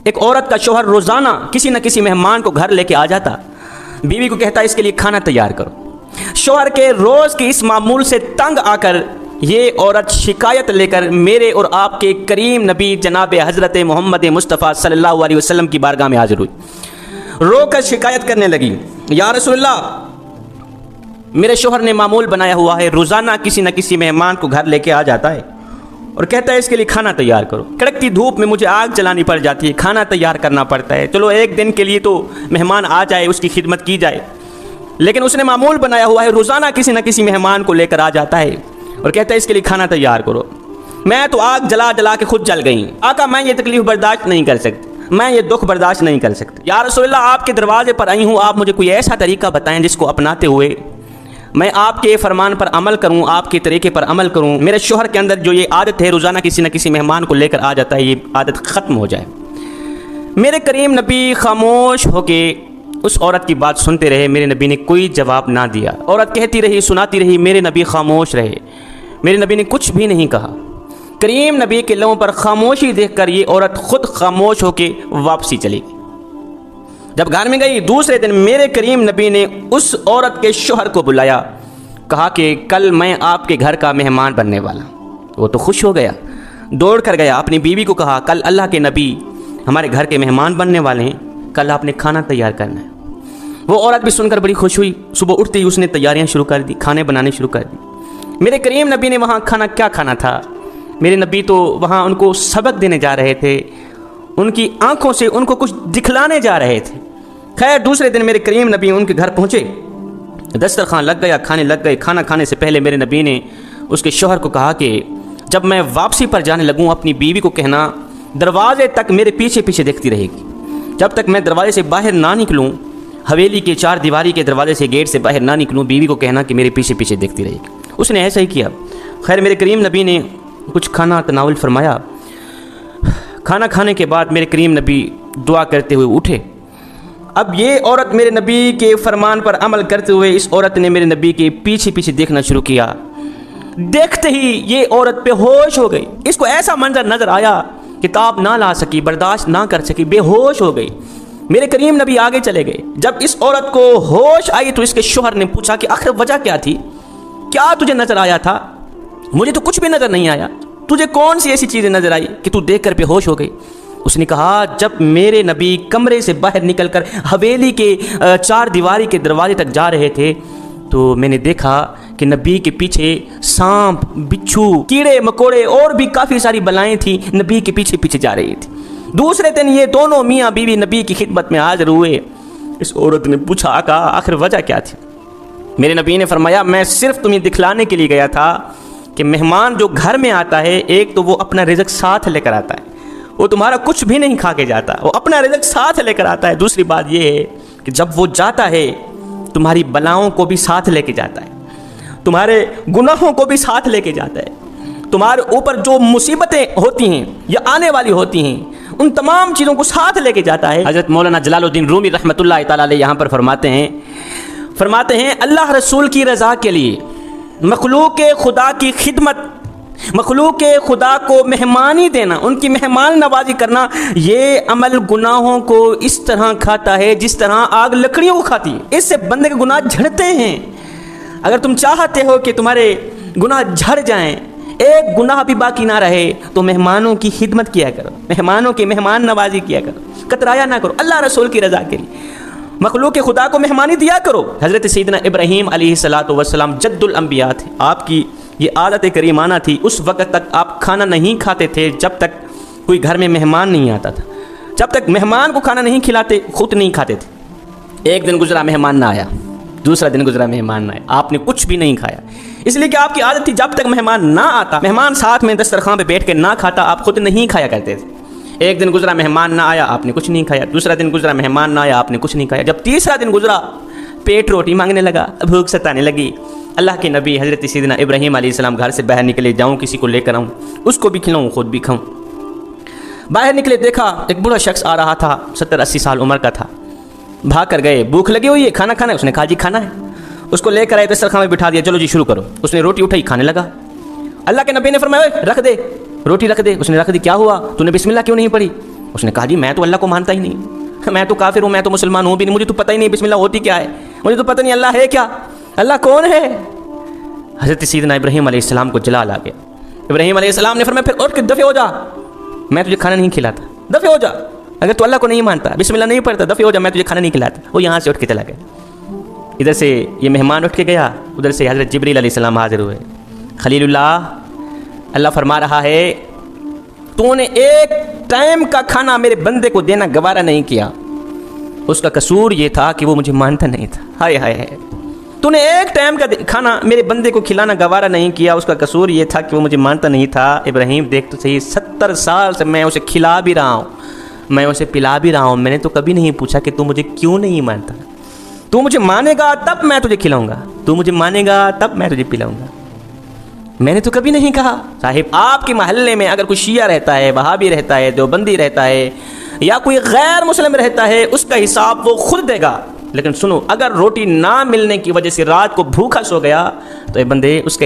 ایک عورت کا شوہر روزانہ کسی نہ کسی مہمان کو گھر لے کے آ جاتا، بیوی کو کہتا اس کے لیے کھانا تیار کرو۔ شوہر کے روز کی اس معمول سے تنگ آ کر یہ عورت شکایت لے کر میرے اور آپ کے کریم نبی جناب حضرت محمد مصطفیٰ صلی اللہ علیہ وسلم کی بارگاہ میں حاضر ہوئی، رو کر شکایت کرنے لگی، یا رسول اللہ، میرے شوہر نے معمول بنایا ہوا ہے، روزانہ کسی نہ کسی مہمان کو گھر لے کے آ جاتا ہے اور کہتا ہے اس کے لیے کھانا تیار کرو۔ کڑکتی دھوپ میں مجھے آگ جلانی پڑ جاتی ہے، کھانا تیار کرنا پڑتا ہے، چلو ایک دن کے لیے تو مہمان آ جائے، اس کی خدمت کی جائے، لیکن اس نے معمول بنایا ہوا ہے، روزانہ کسی نہ کسی مہمان کو لے کر آ جاتا ہے اور کہتا ہے اس کے لیے کھانا تیار کرو۔ میں تو آگ جلا جلا کے خود جل گئی، آقا میں یہ تکلیف برداشت نہیں کر سکتی، میں یہ دکھ برداشت نہیں کر سکتی، یا رسول اللہ آپ کے دروازے پر آئی ہوں، آپ مجھے کوئی ایسا طریقہ بتائیں جس کو اپناتے ہوئے میں آپ کے فرمان پر عمل کروں، آپ کے طریقے پر عمل کروں، میرے شوہر کے اندر جو یہ عادت ہے روزانہ کسی نہ کسی مہمان کو لے کر آ جاتا ہے، یہ عادت ختم ہو جائے۔ میرے کریم نبی خاموش ہو کے اس عورت کی بات سنتے رہے، میرے نبی نے کوئی جواب نہ دیا۔ عورت کہتی رہی، سناتی رہی، میرے نبی خاموش رہے، میرے نبی نے کچھ بھی نہیں کہا۔ کریم نبی کے لبوں پر خاموشی دیکھ کر یہ عورت خود خاموش ہو کے واپسی چلی گئی۔ جب گھر میں گئی دوسرے دن میرے کریم نبی نے اس عورت کے شوہر کو بلایا، کہا کہ کل میں آپ کے گھر کا مہمان بننے والا ہوں۔ وہ تو خوش ہو گیا، دوڑ کر گیا، اپنی بیوی کو کہا کل اللہ کے نبی ہمارے گھر کے مہمان بننے والے ہیں، کل آپ نے کھانا تیار کرنا ہے۔ وہ عورت بھی سن کر بڑی خوش ہوئی، صبح اٹھتے ہی اس نے تیاریاں شروع کر دی، کھانے بنانے شروع کر دی۔ میرے کریم نبی نے وہاں کیا کھانا تھا، میرے نبی تو وہاں ان کو سبق دینے جا رہے تھے، ان کی آنکھوں سے ان کو کچھ دکھلانے جا رہے تھے۔ خیر دوسرے دن میرے کریم نبی ان کے گھر پہنچے، دسترخوان لگ گیا، کھانے لگ گئے۔ کھانا کھانے سے پہلے میرے نبی نے اس کے شوہر کو کہا کہ جب میں واپسی پر جانے لگوں اپنی بیوی کو کہنا دروازے تک میرے پیچھے پیچھے دیکھتی رہے گی، جب تک میں دروازے سے باہر نہ نکلوں، حویلی کے 4 دیواری کے دروازے سے گیٹ سے باہر نہ نکلوں، بیوی کو کہنا کہ میرے پیچھے پیچھے دیکھتی رہے گی۔ اس نے ایسا ہی کیا۔ خیر میرے کریم نبی نے کچھ کھانا تناول فرمایا۔ کھانا کھانے کے بعد میرے کریم نبی دعا کرتے ہوئے اٹھے۔ اب یہ عورت میرے نبی کے فرمان پر عمل کرتے ہوئے اس عورت نے میرے نبی کے پیچھے پیچھے دیکھنا شروع کیا۔ دیکھتے ہی یہ عورت بے ہوش ہو گئی، اس کو ایسا منظر نظر آیا کہ تاب نہ لا سکی، برداشت نہ کر سکی، بے ہوش ہو گئی۔ میرے کریم نبی آگے چلے گئے۔ جب اس عورت کو ہوش آئی تو اس کے شوہر نے پوچھا کہ آخر وجہ کیا تھی، کیا تجھے نظر آیا تھا؟ مجھے تو کچھ بھی نظر نہیں آیا، تجھے کون سی ایسی چیزیں نظر آئی کہ تو دیکھ کر بے ہوش ہو گئی؟ اس نے کہا جب میرے نبی کمرے سے باہر نکل کر حویلی کے 4 دیواری کے دروازے تک جا رہے تھے تو میں نے دیکھا کہ نبی کے پیچھے سانپ، بچھو، کیڑے مکوڑے اور بھی کافی ساری بلائیں تھیں، نبی کے پیچھے پیچھے جا رہی تھی۔ دوسرے دن یہ دونوں میاں بیوی نبی کی خدمت میں حاضر ہوئے۔ اس عورت نے پوچھا آقا آخر وجہ کیا تھی؟ میرے نبی نے فرمایا میں صرف تمہیں دکھلانے کے لیے گیا تھا کہ مہمان جو گھر میں آتا ہے، ایک تو وہ اپنا رزق ساتھ لے کر آتا ہے، وہ تمہارا کچھ بھی نہیں کھا کے جاتا، وہ اپنا رزق ساتھ لے کر آتا ہے۔ دوسری بات یہ ہے کہ جب وہ جاتا ہے تمہاری بلاؤں کو بھی ساتھ لے کے جاتا ہے، تمہارے گناہوں کو بھی ساتھ لے کے جاتا ہے، تمہارے اوپر جو مصیبتیں ہوتی ہیں یا آنے والی ہوتی ہیں ان تمام چیزوں کو ساتھ لے کے جاتا ہے۔ حضرت مولانا جلال الدین رومی رحمۃ اللہ تعالی علیہ یہاں پر فرماتے ہیں اللہ رسول کی رضا کے لیے مخلوق خدا کی خدمت، مخلوق خدا کو مہمانی دینا، ان کی مہمان نوازی کرنا، یہ عمل گناہوں کو اس طرح کھاتا ہے جس طرح آگ لکڑیوں کو کھاتی ہے۔ اس سے بندے کے گناہ جھڑتے ہیں۔ اگر تم چاہتے ہو کہ تمہارے گناہ جھڑ جائیں، ایک گناہ بھی باقی نہ رہے، تو مہمانوں کی خدمت کیا کرو، مہمانوں کی مہمان نوازی کیا کرو، کترایا نہ کرو، اللہ رسول کی رضا کے لیے مخلوق خدا کو مہمانی دیا کرو۔ حضرت سیدنا ابراہیم علیہ السلام جد الانبیاء تھے، آپ کی یہ عادت کریمانہ تھی، اس وقت تک آپ کھانا نہیں کھاتے تھے جب تک کوئی گھر میں مہمان نہیں آتا تھا، جب تک مہمان کو کھانا نہیں کھلاتے خود نہیں کھاتے تھے۔ ایک دن گزرا مہمان نہ آیا، دوسرا دن گزرا مہمان نہ آیا، آپ نے کچھ بھی نہیں کھایا، اس لیے کہ آپ کی عادت تھی جب تک مہمان نہ آتا، مہمان ساتھ میں دسترخوان پہ بیٹھ کے نہ کھاتا، آپ خود نہیں کھایا کرتے تھے۔ ایک دن گزرا مہمان نہ آیا، آپ نے کچھ نہیں کھایا، دوسرا دن گزرا مہمان نہ آیا، آپ نے کچھ نہیں کھایا، جب تیسرا دن گزرا پیٹ روٹی مانگنے لگا، بھوک ستانے لگی۔ اللہ کے نبی حضرت سیدنا ابراہیم علیہ السلام گھر سے باہر نکلے، جاؤں کسی کو لے کر آؤں، اس کو بھی کھلاؤں خود بھی کھاؤں۔ باہر نکلے دیکھا ایک بوڑھا شخص آ رہا تھا، 70-80 سال عمر کا تھا، بھاگ کر گئے، بھوک لگی ہوئی ہے، کھانا کھانا ہے، اس نے کہا جی کھانا ہے، اس کو لے کر آئے دسترخوان میں بٹھا دیا، چلو جی شروع کرو۔ اس نے روٹی اٹھائی، کھانے لگا۔ اللہ کے نبی نے فرمایا رکھ دے روٹی، رکھ دے۔ اس نے رکھ دی۔ کیا ہوا، تو نے بسم اللہ کیوں نہیں پڑھی؟ اس نے کہا جی میں تو اللہ کو مانتا ہی نہیں، میں تو کافر ہوں، میں تو مسلمان ہوں بھی نہیں، مجھے تو پتہ ہی نہیں بسم اللہ ہوتی کیا ہے، مجھے تو پتہ نہیں اللہ ہے کیا، اللہ کون ہے۔ حضرت سیدنا ابراہیم علیہ السلام کو جلال آ گیا۔ ابراہیم علیہ السلام نے فرمایا پھر اٹھ کے دفع ہو جا، میں تجھے کھانا نہیں کھلاتا، دفع ہو جا، اگر تو اللہ کو نہیں مانتا، بسم اللہ نہیں پڑھتا، دفع ہو جا، میں تجھے کھانا نہیں کھلاتا۔ وہ یہاں سے اٹھ کے چلا گیا۔ ادھر سے یہ مہمان اٹھ کے گیا، ادھر سے حضرت جبریل علیہ السلام حاضر ہوئے۔ خلیل اللہ فرما رہا ہے تو نے ایک ٹائم کا کھانا میرے بندے کو دینا گوارا نہیں کیا، اس کا قصور یہ تھا کہ وہ مجھے مانتا نہیں تھا۔ ہائے ہائے ہائے، تو نے ایک ٹائم کا کھانا میرے بندے کو کھلانا گوارا نہیں کیا، اس کا قصور یہ تھا کہ وہ مجھے مانتا نہیں تھا۔ ابراہیم دیکھ تو صحیح، 70 سال سے میں اسے کھلا بھی رہا ہوں، میں اسے پلا بھی رہا ہوں، میں نے تو کبھی نہیں پوچھا کہ تو مجھے کیوں نہیں مانتا، تو مجھے مانے گا تب میں تجھے کھلاؤں گا، تو مجھے مانے گا تب میں تجھے پلاؤں گا، میں نے تو کبھی نہیں کہا۔ صاحب آپ کے محلے میں اگر کوئی شیعہ رہتا ہے، وہابی رہتا ہے، دیوبندی رہتا ہے، یا کوئی غیر مسلم رہتا ہے، اس کا حساب وہ خود دے گا، لیکن سنو اگر روٹی نہ ملنے کی وجہ سے رات کو بھوکا سو گیا تو اے بندے اس کے